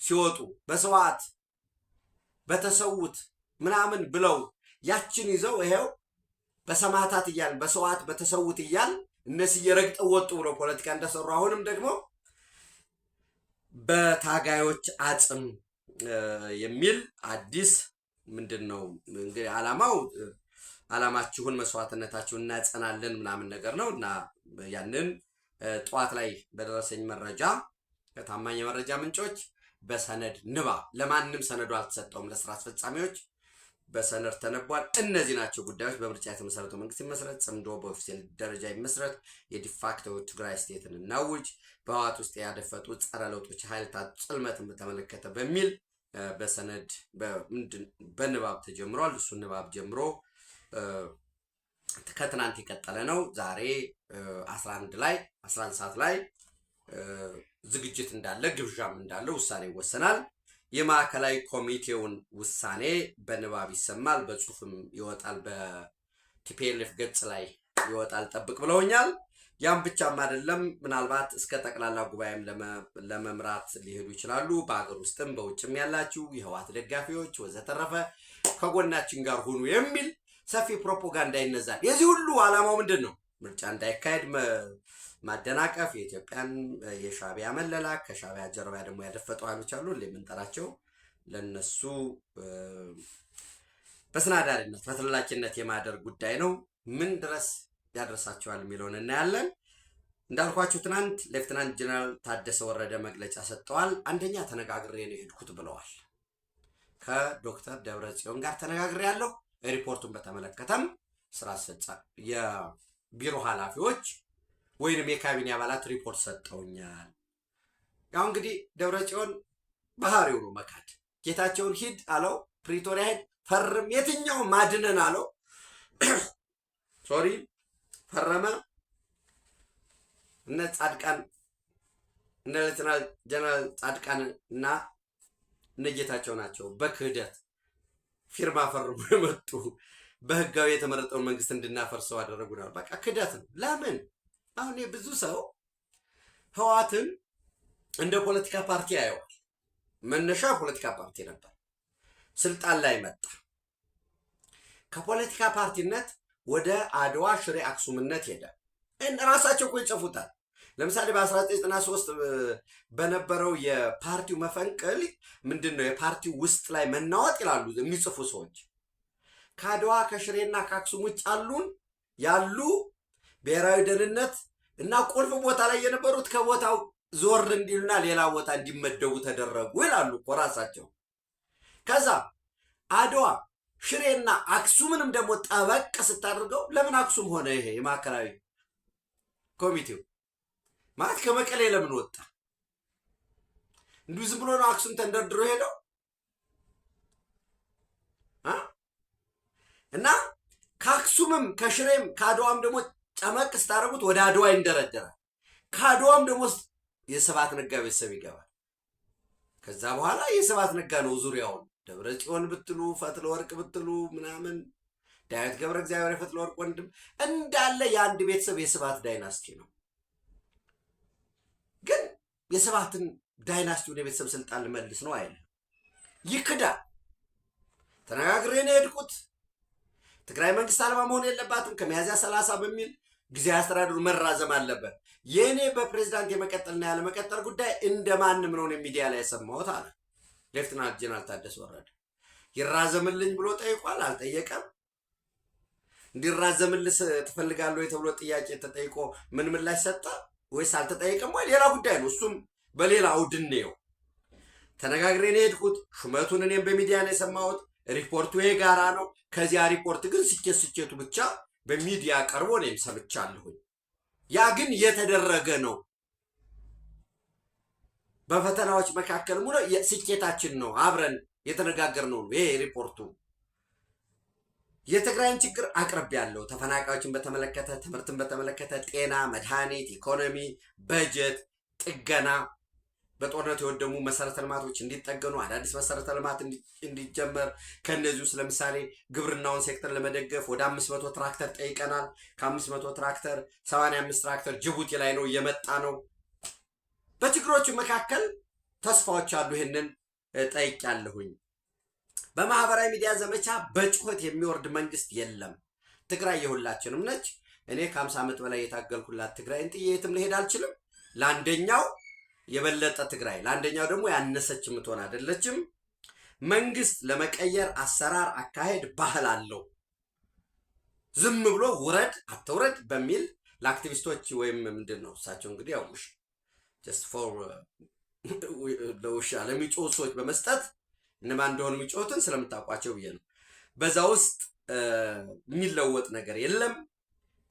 [SPEAKER 1] ሲወጡ በሰዋዕት በተሰውት ምናምን ብለው ያችን ይዘው ይሄው በሰማዕታት እያል በሰዋዕት በተሰውት እያል እነ ስዬ ረግጠው ወጡ ብለው ፖለቲካ እንደሰሩ አሁንም ደግሞ በታጋዮች አጽም የሚል አዲስ ምንድነው እንግዲህ ዓላማችሁን መስዋዕትነታችሁን እናጸናለን ምናምን ነገር ነው እና ያንን ጠዋት ላይ በደረሰኝ መረጃ ከታማኝ የመረጃ ምንጮች በሰነድ ንባብ ለማንም ሰነዱ አልተሰጠውም፣ ለስራ አስፈጻሚዎች በሰነድ ተነቧል። እነዚህ ናቸው ጉዳዮች። በምርጫ የተመሰረተው መንግስት ይመስረት፣ ጽምዶ በኦፊሴል ደረጃ ይመስረት፣ የዲፋክቶ ትግራይ ስቴትን እናውጅ፣ በህወሓት ውስጥ ያደፈጡ ጸረ ለውጦች ኃይልታት ጽልመትን በተመለከተ በሚል በሰነድ በንባብ ተጀምሯል። እሱ ንባብ ጀምሮ ከትናንት የቀጠለ ነው። ዛሬ 11 ሰዓት ላይ ዝግጅት እንዳለ ግብዣም እንዳለ ውሳኔ ይወሰናል። የማዕከላዊ ኮሚቴውን ውሳኔ በንባብ ይሰማል፣ በጽሁፍም ይወጣል፣ በቲፒኤልኤፍ ገጽ ላይ ይወጣል ጠብቅ ብለውኛል። ያም ብቻም አይደለም፣ ምናልባት እስከ ጠቅላላ ጉባኤም ለመምራት ሊሄዱ ይችላሉ። በአገር ውስጥም በውጭም ያላችሁ የህወሓት ደጋፊዎች ወዘተረፈ ከጎናችን ጋር ሁኑ የሚል ሰፊ ፕሮፓጋንዳ ይነዛል። የዚህ ሁሉ ዓላማው ምንድን ነው? ምርጫ እንዳይካሄድ ማደናቀፍ፣ የኢትዮጵያን የሻዕቢያ መለላክ፣ ከሻዕቢያ ጀርባ ደግሞ ያደፈጡ ኃይሎች አሉ የምንጠራቸው ለነሱ በስናዳሪነት በተላላኪነት የማደር ጉዳይ ነው። ምን ድረስ ያደርሳቸዋል የሚለውን እናያለን። እንዳልኳችሁ ትናንት ሌፍተናንት ጀነራል ታደሰ ወረደ መግለጫ ሰጥተዋል። አንደኛ ተነጋግሬ ነው የሄድኩት ብለዋል። ከዶክተር ደብረጽዮን ጋር ተነጋግሬ ያለው ሪፖርቱን በተመለከተም ስራ አስፈጻሚ የቢሮ ኃላፊዎች ወይንም የካቢኔ አባላት ሪፖርት ሰጠውኛል። ያው እንግዲህ ደብረጽዮን ባህሪው ነው መካድ። ጌታቸውን ሂድ አለው፣ ፕሪቶሪያ ሂድ ፈርም፣ የትኛው ማድነን አለው፣ ሶሪ ፈረመ። እነ ጻድቃን እነ ሌተናል ጀነራል ጻድቃን እና እነ ጌታቸው ናቸው በክህደት ፊርማ ፈርሞ የመጡ በህጋዊ የተመረጠውን መንግስት እንድናፈርሰው አደረጉናል። በቃ ክህደት ነው። ለምን አሁን ብዙ ሰው ህወሓትን እንደ ፖለቲካ ፓርቲ ያየዋል። መነሻ ፖለቲካ ፓርቲ ነበር፣ ስልጣን ላይ መጣ። ከፖለቲካ ፓርቲነት ወደ አድዋ ሽሬ አክሱምነት ሄደ። ራሳቸው እኮ ይጽፉታል። ለምሳሌ በ1993 በነበረው የፓርቲው መፈንቅል ምንድን ነው የፓርቲው ውስጥ ላይ መናወጥ ይላሉ የሚጽፉ ሰዎች። ከአድዋ ከሽሬና ከአክሱም ውጭ ያሉ ብሔራዊ ደህንነት እና ቁልፍ ቦታ ላይ የነበሩት ከቦታው ዞር እንዲሉና ሌላ ቦታ እንዲመደቡ ተደረጉ ይላሉ እኮ ራሳቸው። ከዛ አድዋ ሽሬና አክሱምንም ደግሞ ጠበቅ ስታደርገው ለምን አክሱም ሆነ? ይሄ የማዕከላዊ ኮሚቴው ማለት ከመቀሌ ለምን ወጣ? እንዲሁ ዝም ብሎ ነው አክሱም ተንደርድሮ ሄደው እና ከአክሱምም ከሽሬም ከአድዋም ደግሞ ጨመቅ ስታደርጉት ወደ አድዋ ይንደረደራል። ከአድዋም ደግሞ የስብሐት ነጋ ቤተሰብ ይገባል። ከዛ በኋላ የስብሐት ነጋ ነው ዙሪያውን ደብረ ጽዮን ብትሉ ፈትለ ወርቅ ብትሉ ምናምን ዳዊት ገብረ እግዚአብሔር የፈትለ ወርቅ ወንድም እንዳለ የአንድ ቤተሰብ የስብሐት ዳይናስቲ ነው። ግን የስብሐትን ዳይናስቲውን የቤተሰብ ስልጣን ልመልስ ነው አይደል? ይክዳል። ተነጋግሬ ነው የሄድኩት። ትግራይ መንግስት አልባ መሆን የለባትም ከሚያዝያ 30 በሚል ጊዜያዊ አስተዳደሩ መራዘም አለበት። የእኔ በፕሬዝዳንት የመቀጠልና ያለመቀጠል ጉዳይ እንደማንም ነው ሚዲያ ላይ የሰማሁት አለ ሌፍትናንት ጀነራል ታደሰ ወረደ። ይራዘምልኝ ብሎ ጠይቋል? አልጠየቀም። እንዲራዘምልስ ትፈልጋለህ ወይ ተብሎ ጥያቄ ተጠይቆ ምን ምላሽ ሰጠ? ወይስ አልተጠየቀም? ወይ ሌላ ጉዳይ ነው። እሱም በሌላ አውድኔው ተነጋግሬ ነው የሄድኩት። ሹመቱን እኔም በሚዲያ ነው የሰማሁት። ሪፖርቱ የጋራ ነው። ከዚያ ሪፖርት ግን ስኬቱ ብቻ በሚዲያ ቀርቦ እኔም ሰምቻለሁኝ። ያ ግን የተደረገ ነው። በፈተናዎች መካከል ሙሉ ስኬታችን ነው። አብረን የተነጋገርነው ነው። ይሄ ሪፖርቱ የትግራይን ችግር አቅርብ ያለው ተፈናቃዮችን በተመለከተ፣ ትምህርትን በተመለከተ፣ ጤና፣ መድኃኒት፣ ኢኮኖሚ፣ በጀት፣ ጥገና፣ በጦርነት የወደሙ መሰረተ ልማቶች እንዲጠገኑ፣ አዳዲስ መሰረተ ልማት እንዲጀመር፣ ከነዚህ ውስጥ ለምሳሌ ግብርናውን ሴክተር ለመደገፍ ወደ 500 ትራክተር ጠይቀናል። ከ500 ትራክተር 85 ትራክተር ጅቡቲ ላይ ነው እየመጣ ነው። በችግሮቹ መካከል ተስፋዎች አሉ። ይህንን ጠይቄያለሁኝ። በማህበራዊ ሚዲያ ዘመቻ በጩኸት የሚወርድ መንግስት የለም። ትግራይ የሁላችንም ነች። እኔ ከ50 ዓመት በላይ የታገልኩላት ትግራይን ጥዬ የትም ልሄድ አልችልም። ለአንደኛው የበለጠ ትግራይ፣ ለአንደኛው ደግሞ ያነሰች የምትሆን አይደለችም። መንግስት ለመቀየር አሰራር፣ አካሄድ፣ ባህል አለው። ዝም ብሎ ውረድ አትውረድ በሚል ለአክቲቪስቶች ወይም ምንድን ነው እሳቸው እንግዲህ ያው ጀስት ፎር ለውሻ ለሚጮሁ ሰዎች በመስጠት እነማን እንደሆኑ የሚጮሁትን ስለምታውቋቸው ብዬ ነው። በዛ ውስጥ የሚለወጥ ነገር የለም።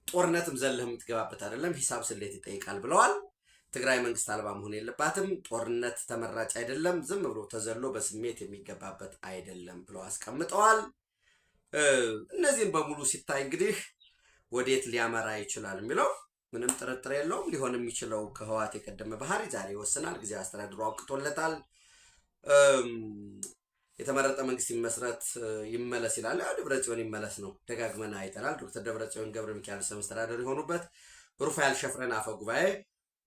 [SPEAKER 1] ጦርነትም ዘለህ የምትገባበት አይደለም። ሂሳብ ስሌት ይጠይቃል ብለዋል። ትግራይ መንግስት አልባ መሆን የለባትም። ጦርነት ተመራጭ አይደለም። ዝም ብሎ ተዘሎ በስሜት የሚገባበት አይደለም ብለው አስቀምጠዋል። እነዚህም በሙሉ ሲታይ እንግዲህ ወዴት ሊያመራ ይችላል የሚለው ምንም ጥርጥር የለውም። ሊሆን የሚችለው ከህወሓት የቀደመ ባህሪ ዛሬ ይወስናል። ጊዜያዊ አስተዳደሩ አውቅቶለታል። የተመረጠ መንግስት ይመስረት ይመለስ ይላል። ደብረጽዮን ይመለስ ነው፣ ደጋግመን አይተናል። ዶክተር ደብረጽዮን ገብረ ሚካኤል ርዕሰ መስተዳድር የሆኑበት፣ ሩፋኤል ሸፍረን አፈ ጉባኤ፣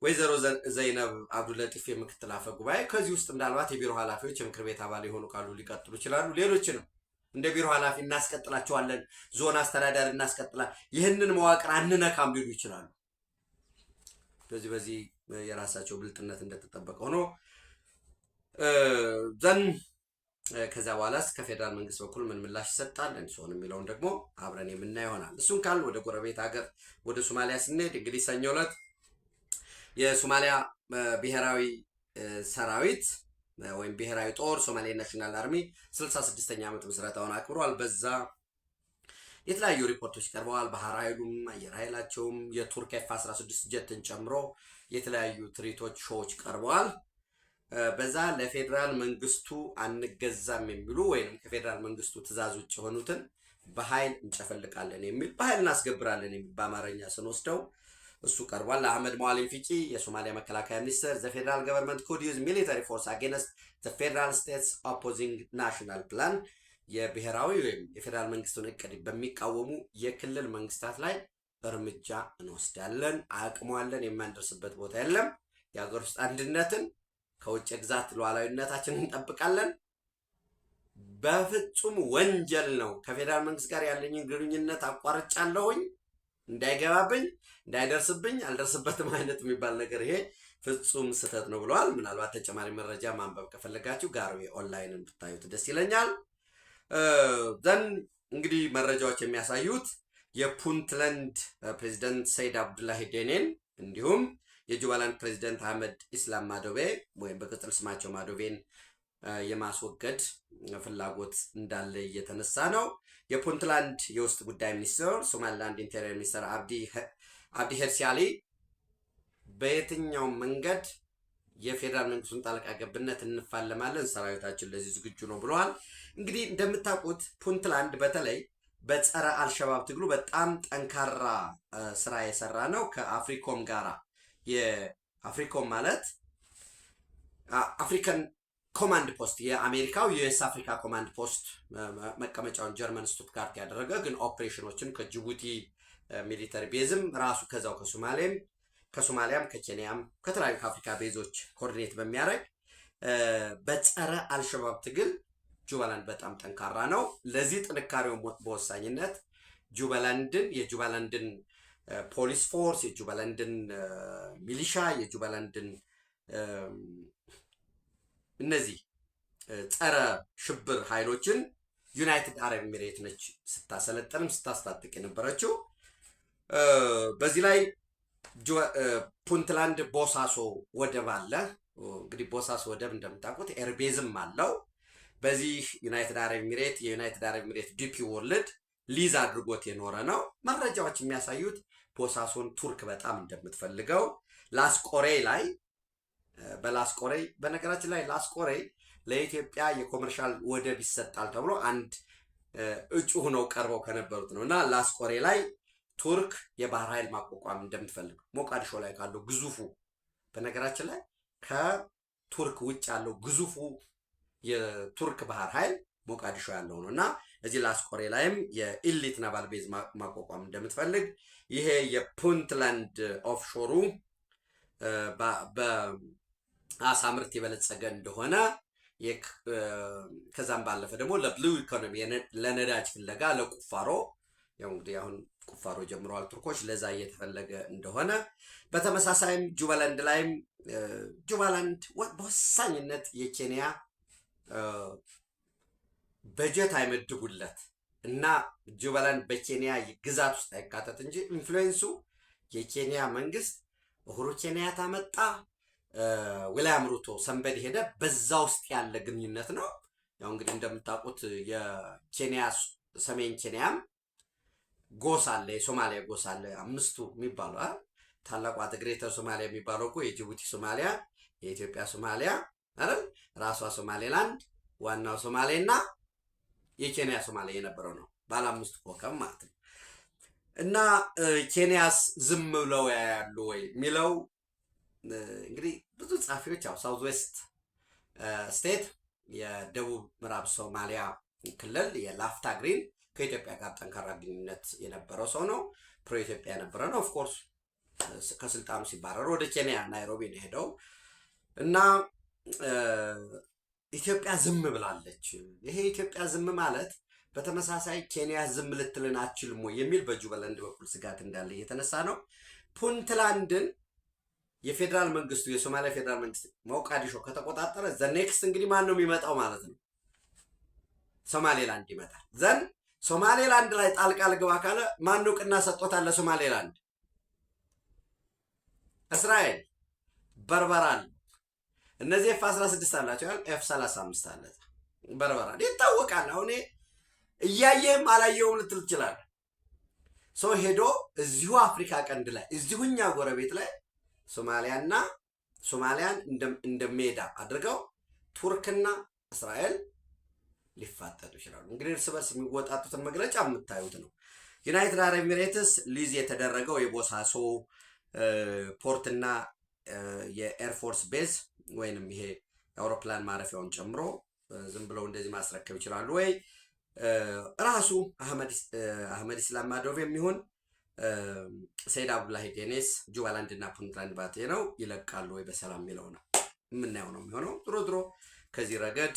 [SPEAKER 1] ወይዘሮ ዘይነብ አብዱለጢፍ የምክትል አፈ ጉባኤ። ከዚህ ውስጥ ምናልባት የቢሮ ኃላፊዎች የምክር ቤት አባል የሆኑ ካሉ ሊቀጥሉ ይችላሉ። ሌሎችንም እንደ ቢሮ ኃላፊ እናስቀጥላቸዋለን፣ ዞን አስተዳዳሪ እናስቀጥላል፣ ይህንን መዋቅር አንነካም ሊሉ ይችላሉ። በዚህ የራሳቸው ብልጥነት እንደተጠበቀ ሆኖ ዘን ከዛ በኋላስ ከፌዴራል መንግስት በኩል ምን ምላሽ ይሰጣል እንዲሆን የሚለውን ደግሞ አብረን የምናየው ይሆናል። እሱን ካል ወደ ጎረቤት ሀገር ወደ ሶማሊያ ስንሄድ እንግዲህ ሰኞ ዕለት የሶማሊያ ብሔራዊ ሰራዊት ወይም ብሔራዊ ጦር ሶማሌ ናሽናል አርሚ 66ኛ ዓመት ምስረታውን አክብሯል። በዛ የተለያዩ ሪፖርቶች ቀርበዋል። ባህር ኃይሉም አየር ኃይላቸውም የቱርክ ኤፍ-16 ጀትን ጨምሮ የተለያዩ ትርኢቶች፣ ሾዎች ቀርበዋል። በዛ ለፌዴራል መንግስቱ አንገዛም የሚሉ ወይም ከፌዴራል መንግስቱ ትእዛዝ ውጭ የሆኑትን በኃይል እንጨፈልቃለን የሚል በኃይል እናስገብራለን የሚል በአማርኛ ስንወስደው እሱ ቀርቧል። አህመድ ሞአሊም ፊቂ የሶማሊያ መከላከያ ሚኒስትር ዘ ፌደራል ገቨርንመንት ኩድ ዩዝ ሚሊተሪ ፎርስ አጌንስት ዘ ፌደራል ስቴትስ ኦፖዚንግ ናሽናል ፕላን የብሔራዊ ወይም የፌደራል መንግስቱን እቅድ በሚቃወሙ የክልል መንግስታት ላይ እርምጃ እንወስዳለን፣ አቅሟለን፣ የማንደርስበት ቦታ የለም። የሀገር ውስጥ አንድነትን ከውጭ ግዛት ሉዓላዊነታችንን እንጠብቃለን። በፍጹም ወንጀል ነው። ከፌደራል መንግስት ጋር ያለኝን ግንኙነት አቋርጫለሁኝ፣ እንዳይገባብኝ፣ እንዳይደርስብኝ፣ አልደርስበትም አይነት የሚባል ነገር ይሄ ፍጹም ስህተት ነው ብለዋል። ምናልባት ተጨማሪ መረጃ ማንበብ ከፈለጋችሁ ጋርዌ ኦንላይንን ብታዩት ደስ ይለኛል። ዘን እንግዲህ መረጃዎች የሚያሳዩት የፑንትላንድ ፕሬዚደንት ሰይድ አብዱላሂ ዴኔን እንዲሁም የጁባላንድ ፕሬዚደንት አህመድ ኢስላም ማዶቤ ወይም በቅጽል ስማቸው ማዶቤን የማስወገድ ፍላጎት እንዳለ እየተነሳ ነው። የፑንትላንድ የውስጥ ጉዳይ ሚኒስትር ሶማሊላንድ ኢንቴሪየር ሚኒስትር አብዲ ሄርሲያሊ በየትኛው መንገድ የፌደራል መንግስቱን ጣልቃ ገብነት እንፋለማለን፣ ሰራዊታችን ለዚህ ዝግጁ ነው ብለዋል። እንግዲህ እንደምታውቁት ፑንትላንድ በተለይ በጸረ አልሸባብ ትግሉ በጣም ጠንካራ ስራ የሰራ ነው ከአፍሪኮም ጋራ። የአፍሪኮም ማለት አፍሪካን ኮማንድ ፖስት የአሜሪካው ዩኤስ አፍሪካ ኮማንድ ፖስት መቀመጫውን ጀርመን ስቱትጋርት ያደረገ ግን ኦፕሬሽኖችን ከጅቡቲ ሚሊተሪ ቤዝም ራሱ ከዛው ከሶማሊያም ከኬንያም ከተለያዩ ከአፍሪካ ቤዞች ኮኦርዲኔት በሚያደርግ በጸረ አልሸባብ ትግል ጁባላንድ በጣም ጠንካራ ነው። ለዚህ ጥንካሬው በወሳኝነት የጁባላንድን ፖሊስ ፎርስ፣ የጁባላንድን ሚሊሻ፣ የጁባላንድን እነዚህ ጸረ ሽብር ኃይሎችን ዩናይትድ አረብ ኤሚሬት ነች ስታሰለጥንም ስታስታጥቅ የነበረችው። በዚህ ላይ ፑንትላንድ ቦሳሶ ወደብ አለ። እንግዲህ ቦሳሶ ወደብ እንደምታውቁት ኤርቤዝም አለው። በዚህ የዩናይትድ አረብ ኤሚሬት ዲፒ ወርልድ ሊዝ አድርጎት የኖረ ነው። መረጃዎች የሚያሳዩት ቦሳሶን ቱርክ በጣም እንደምትፈልገው ላስቆሬ ላይ በነገራችን ላይ ላስቆሬ ለኢትዮጵያ የኮመርሻል ወደብ ይሰጣል ተብሎ አንድ እጩ ሆነው ቀርበው ከነበሩት ነው እና ላስቆሬ ላይ ቱርክ የባህር ኃይል ማቋቋም እንደምትፈልግ ሞቃዲሾ ላይ ካለው ግዙፉ በነገራችን ላይ ከቱርክ ውጭ ያለው ግዙፉ የቱርክ ባህር ኃይል ሞቃዲሾ ያለው ነው እና እዚህ ላስቆሬ ላይም የኢሊት ናቫል ቤዝ ማቋቋም እንደምትፈልግ ይሄ የፑንትላንድ ኦፍሾሩ በአሳ ምርት የበለጸገ እንደሆነ ከዛም ባለፈ ደግሞ ለብሉ ኢኮኖሚ ለነዳጅ ፍለጋ ለቁፋሮ ያው እንግዲህ አሁን ቁፋሮ ጀምረዋል ቱርኮች፣ ለዛ እየተፈለገ እንደሆነ በተመሳሳይም ጁባላንድ በወሳኝነት የኬንያ በጀት አይመድቡለት እና ጁባላንድ በኬንያ ግዛት ውስጥ አይካተት እንጂ ኢንፍሉዌንሱ የኬንያ መንግስት ኡሁሩ ኬንያታ መጣ፣ ዊልያም ሩቶ ሰንበድ ሄደ፣ በዛ ውስጥ ያለ ግንኙነት ነው። ያው እንግዲህ እንደምታውቁት የኬንያ ሰሜን ኬንያም ጎሳ አለ፣ የሶማሊያ ጎሳ አለ፣ አምስቱ የሚባሉ ታላቋ ግሬተር ሶማሊያ የሚባለው እኮ የጅቡቲ ሶማሊያ፣ የኢትዮጵያ ሶማሊያ አይደል? ራሷ ሶማሌላንድ፣ ዋናው ሶማሌና የኬንያ ሶማሊያ የነበረው ነው፣ ባለ አምስቱ ኮከብ ማለት ነው። እና ኬንያስ ዝም ብለው ያያሉ ወይ የሚለው እንግዲህ ብዙ ጸሐፊዎች ያው ሳውዝ ዌስት ስቴት የደቡብ ምዕራብ ሶማሊያ ክልል የላፍታ ግሪን ከኢትዮጵያ ጋር ጠንካራ ግንኙነት የነበረው ሰው ነው። ፕሮ ኢትዮጵያ የነበረ ነው። ኦፍኮርስ ከስልጣኑ ሲባረሩ ወደ ኬንያ ናይሮቢ ነው ሄደው እና ኢትዮጵያ ዝም ብላለች። ይሄ ኢትዮጵያ ዝም ማለት በተመሳሳይ ኬንያ ዝም ልትልን አትችልም ወይ የሚል በጁባላንድ በኩል ስጋት እንዳለ እየተነሳ ነው። ፑንትላንድን የፌደራል መንግስቱ የሶማሊያ ፌደራል መንግስት ሞቃዲሾ ከተቆጣጠረ ኔክስት እንግዲህ ማን ነው የሚመጣው ማለት ነው? ሶማሌላንድ ይመጣል። ዘን ሶማሌላንድ ላይ ጣልቃ ልግባ ካለ ማን ነው ቅና ሰጥቶታል ለሶማሌላንድ? እስራኤል፣ በርበራ፣ እነዚህ ኤፍ16 አላቸው፣ ኤፍ35 አለ። በርበራ ይታወቃል። አሁን እያየህም አላየውም ልትል ትችላለህ። ሰው ሄዶ እዚሁ አፍሪካ ቀንድ ላይ እዚሁኛ ጎረቤት ላይ ሶማሊያን እንደ ሜዳ አድርገው ቱርክና እስራኤል ሊፋጠጡ ይችላሉ። እንግዲህ እርስ በርስ የሚወጣጡትን መግለጫ የምታዩት ነው። ዩናይትድ አረብ ኤሚሬትስ ሊዝ የተደረገው የቦሳሶ ፖርትና የኤርፎርስ ቤዝ ወይንም ይሄ የአውሮፕላን ማረፊያውን ጨምሮ ዝም ብለው እንደዚህ ማስረከብ ይችላሉ ወይ? ራሱ አህመድ ኢስላም ማዶቭ የሚሆን ሰይድ አብዱላሂ ዴኔስ ጁባላንድ እና ፑንትላንድ ባቴ ነው ይለቃሉ ወይ በሰላም የሚለው ነው የምናየው ነው የሚሆነው። ድሮ ከዚህ ረገድ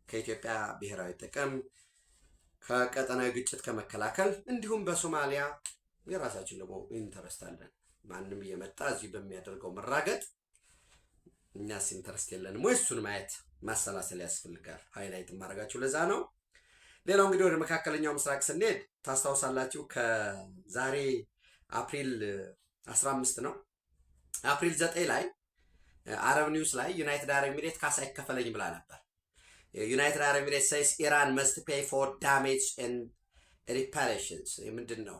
[SPEAKER 1] ከኢትዮጵያ ብሔራዊ ጥቅም ከቀጠናዊ ግጭት ከመከላከል እንዲሁም በሶማሊያ የራሳችን ደግሞ ኢንተረስት አለን። ማንም እየመጣ እዚህ በሚያደርገው መራገጥ እኛስ ኢንተረስት የለንም ወይ? እሱን ማየት ማሰላሰል ያስፈልጋል። ሃይላይት ማድረጋችሁ ለዛ ነው። ሌላው እንግዲህ ወደ መካከለኛው ምስራቅ ስንሄድ ታስታውሳላችሁ ከዛሬ አፕሪል 15 ነው አፕሪል 9 ላይ አረብ ኒውስ ላይ ዩናይትድ አረብ ኤሚሬት ካሳ ይከፈለኝ ብላ ነበር። ዩናይትድ አረብ ኤሚሬት says Iran must pay for damage and reparations ምንድን ነው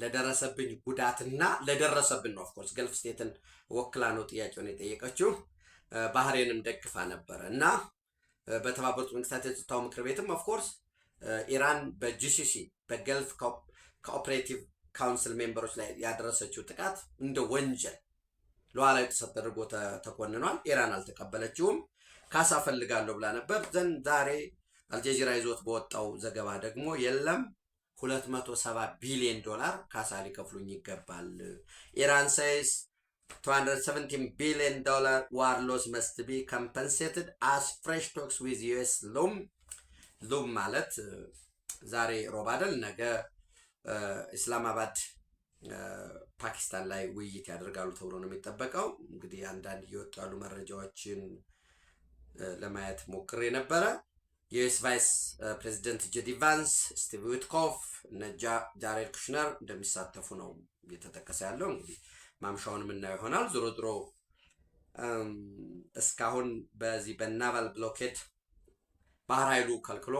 [SPEAKER 1] ለደረሰብኝ ጉዳትና ለደረሰብን ነው። ኦፍኮርስ ገልፍ ስቴትን ወክላ ነው ጥያቄውን የጠየቀችው። ባህሬንም ደግፋ ነበረ እና በተባበሩት መንግስታት የጸጥታው ምክር ቤትም ኦፍኮርስ ኢራን በጂሲሲ በገልፍ ኮኦፕሬቲቭ ካውንስል ሜምበሮች ላይ ያደረሰችው ጥቃት እንደ ወንጀል ሉዓላዊ ጥሰት ተደርጎ ተኮንኗል። ኢራን አልተቀበለችውም። ካሳ ፈልጋለሁ ብላ ነበር። ዘንድ ዛሬ አልጀዚራ ይዞት በወጣው ዘገባ ደግሞ የለም $270 ቢሊዮን ካሳ ሊከፍሉኝ ይገባል። ኢራን says $217 billion war loss must be compensated as fresh talks with US ሉም ማለት ዛሬ ሮብ አይደል ነገ ኢስላማባድ ፓኪስታን ላይ ውይይት ያደርጋሉ ተብሎ ነው የሚጠበቀው። እንግዲህ አንዳንድ እየወጡ ያሉ መረጃዎችን ለማየት ሞክሬ ነበረ። የዩኤስ ቫይስ ፕሬዚደንት ጄዲ ቫንስ፣ ስቲቭ ዊትኮፍ እና ጃሬድ ኩሽነር እንደሚሳተፉ ነው እየተጠቀሰ ያለው። እንግዲህ ማምሻውን የምናየው ይሆናል። ዞሮ እስካሁን በዚህ በናቫል ብሎኬድ ባህር ኃይሉ ከልክሎ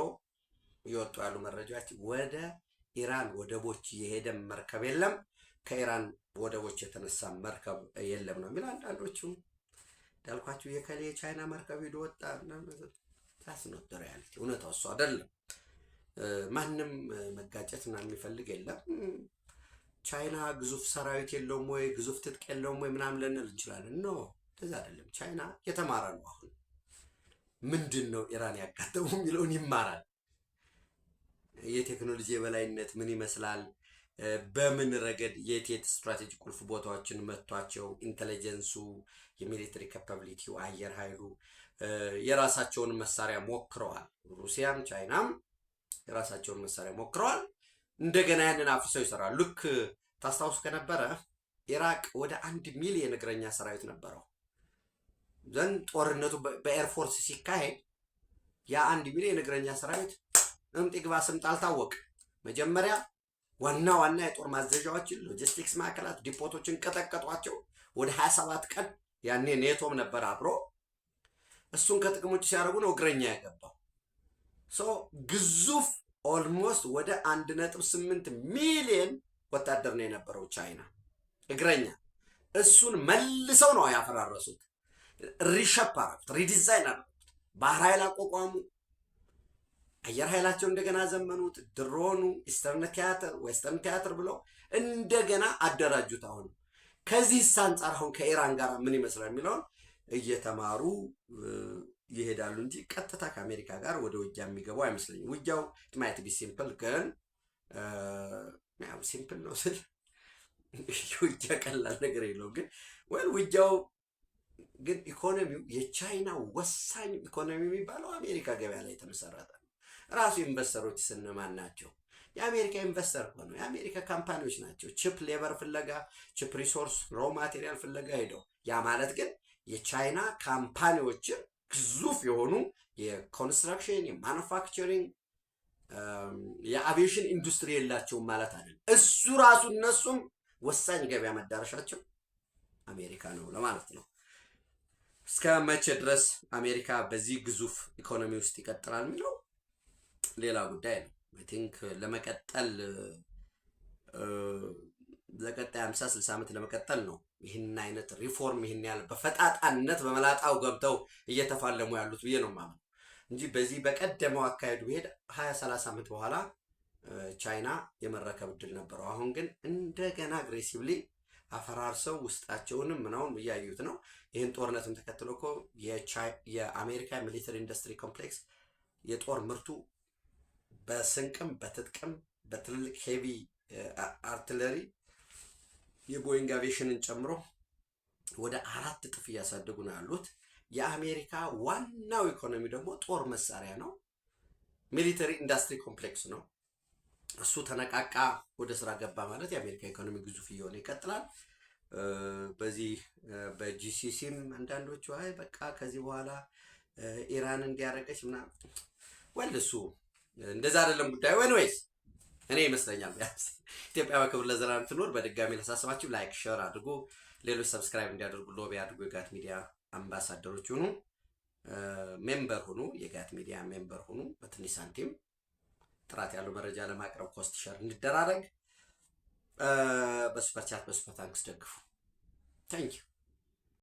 [SPEAKER 1] እየወጡ ያሉ መረጃዎች ወደ ኢራን ወደቦች የሄደ መርከብ የለም፣ ከኢራን ወደቦች የተነሳ መርከብ የለም ነው የሚል። አንዳንዶቹም እንዳልኳችሁ የከሌ ቻይና መርከብ ሄዶ ወጣ ታስነጥረ ያለች እውነታው እሱ አይደለም። ማንም መጋጨት ምናምን የሚፈልግ የለም። ቻይና ግዙፍ ሰራዊት የለውም ወይ ግዙፍ ትጥቅ የለውም ወይ ምናምን ልንል እንችላለን። ኖ እንደዛ አይደለም። ቻይና የተማረ ነው። አሁን ምንድን ነው ኢራን ያጋጠመው የሚለውን ይማራል። የቴክኖሎጂ የበላይነት ምን ይመስላል፣ በምን ረገድ የት ስትራቴጂ ቁልፍ ቦታዎችን መቷቸው፣ ኢንተለጀንሱ፣ የሚሊተሪ ካፓቢሊቲው፣ አየር ኃይሉ የራሳቸውን መሳሪያ ሞክረዋል። ሩሲያም ቻይናም የራሳቸውን መሳሪያ ሞክረዋል። እንደገና ያንን አፍሰው ይሰራሉ። ልክ ታስታውሱ ከነበረ ኢራቅ ወደ 1 ሚሊዮን እግረኛ ሰራዊት ነበረው። ዘንድ ጦርነቱ በኤርፎርስ ሲካሄድ ያ 1 ሚሊዮን እግረኛ ሰራዊት እምጥ ግባ ስምጥ አልታወቅ። መጀመሪያ ዋና የጦር ማዘዣዎችን፣ ሎጂስቲክስ ማዕከላት፣ ዲፖቶችን ቀጠቀጧቸው። ወደ 27 ቀን ያኔ ኔቶም ነበር አብሮ እሱን ከጥቅም ውጭ ሲያደርጉ ነው እግረኛ ያገባው። ግዙፍ ኦልሞስት ወደ 1.8 ሚሊዮን ወታደር ነው የነበረው ቻይና እግረኛ። እሱን መልሰው ነው ያፈራረሱት። ሪሸፕ አረጉት፣ ሪዲዛይን አረጉት። ባህር ኃይል አቋቋሙ፣ አየር ኃይላቸው እንደገና ዘመኑት። ድሮኑ ኢስተርን ቲያትር፣ ዌስተርን ቲያትር ብለው እንደገና አደራጁት። አሁን ከዚህ አንጻር አሁን ከኢራን ጋር ምን ይመስላል የሚለውን እየተማሩ ይሄዳሉ እንጂ ቀጥታ ከአሜሪካ ጋር ወደ ውጊያ የሚገቡ አይመስለኝም። ውጊያው ማየት ቢ ሲምፕል፣ ግን ያው ሲምፕል ነው ስል ውጊያ ቀላል ነገር የለውም። ግን ውጊያው ግን ኢኮኖሚው የቻይና ወሳኝ ኢኮኖሚ የሚባለው አሜሪካ ገበያ ላይ የተመሰረተ ነው። ራሱ ኢንቨስተሮች ስንማን ናቸው? የአሜሪካ ኢንቨስተር ሆነው የአሜሪካ ካምፓኒዎች ናቸው። ቺፕ ሌበር ፍለጋ፣ ቺፕ ሪሶርስ ሮ ማቴሪያል ፍለጋ ሄደው። ያ ማለት ግን የቻይና ካምፓኒዎችን ግዙፍ የሆኑ የኮንስትራክሽን፣ የማኑፋክቸሪንግ፣ የአቪዬሽን ኢንዱስትሪ የላቸውም ማለት አይደለም። እሱ ራሱ እነሱም ወሳኝ ገበያ መዳረሻቸው አሜሪካ ነው ለማለት ነው። እስከ መቼ ድረስ አሜሪካ በዚህ ግዙፍ ኢኮኖሚ ውስጥ ይቀጥላል የሚለው ሌላ ጉዳይ ነው። አይ ቲንክ ለመቀጠል ለቀጣይ 50-60 ዓመት ለመቀጠል ነው ይህን አይነት ሪፎርም ይህን ያህል በፈጣጣነት በመላጣው ገብተው እየተፋለሙ ያሉት ብዬ ነው ማመን እንጂ በዚህ በቀደመው አካሄዱ ሄድ 20-30 ዓመት በኋላ ቻይና የመረከብ እድል ነበረው። አሁን ግን እንደገና አግሬሲቭሊ አፈራርሰው ውስጣቸውንም ምናውን እያዩት ነው። ይህን ጦርነትም ተከትሎ እኮ የአሜሪካ ሚሊተሪ ኢንዱስትሪ ኮምፕሌክስ የጦር ምርቱ በስንቅም በትጥቅም በትልልቅ ሄቪ አርትለሪ የቦይንግ አቪዬሽንን ጨምሮ ወደ 4 እጥፍ እያሳደጉ ነው ያሉት። የአሜሪካ ዋናው ኢኮኖሚ ደግሞ ጦር መሳሪያ ነው፣ ሚሊተሪ ኢንዱስትሪ ኮምፕሌክስ ነው። እሱ ተነቃቃ ወደ ስራ ገባ ማለት የአሜሪካ ኢኮኖሚ ግዙፍ እየሆነ ይቀጥላል። በዚህ በጂሲሲም አንዳንዶቹ አይ በቃ ከዚህ በኋላ ኢራን እንዲያረገች ምናምን ወልሱ እንደዛ አይደለም ጉዳዩ። ወይስ እኔ ይመስለኛል ኢትዮጵያ በክብር ለዘላለም ትኖር። በድጋሚ ለሳስባችሁ ላይክ ሼር አድርጉ፣ ሌሎች ሰብስክራይብ እንዲያደርጉ ሎቢ አድርጉ። የጋት ሚዲያ አምባሳደሮች ሁኑ፣ ሜምበር ሁኑ፣ የጋት ሚዲያ ሜምበር ሁኑ። በትንሽ ሳንቲም ጥራት ያለው መረጃ ለማቅረብ ኮስት ሼር እንደራረግ። በሱፐር ቻት በሱፐር ታንክስ ደግፉ። ታንኪዩ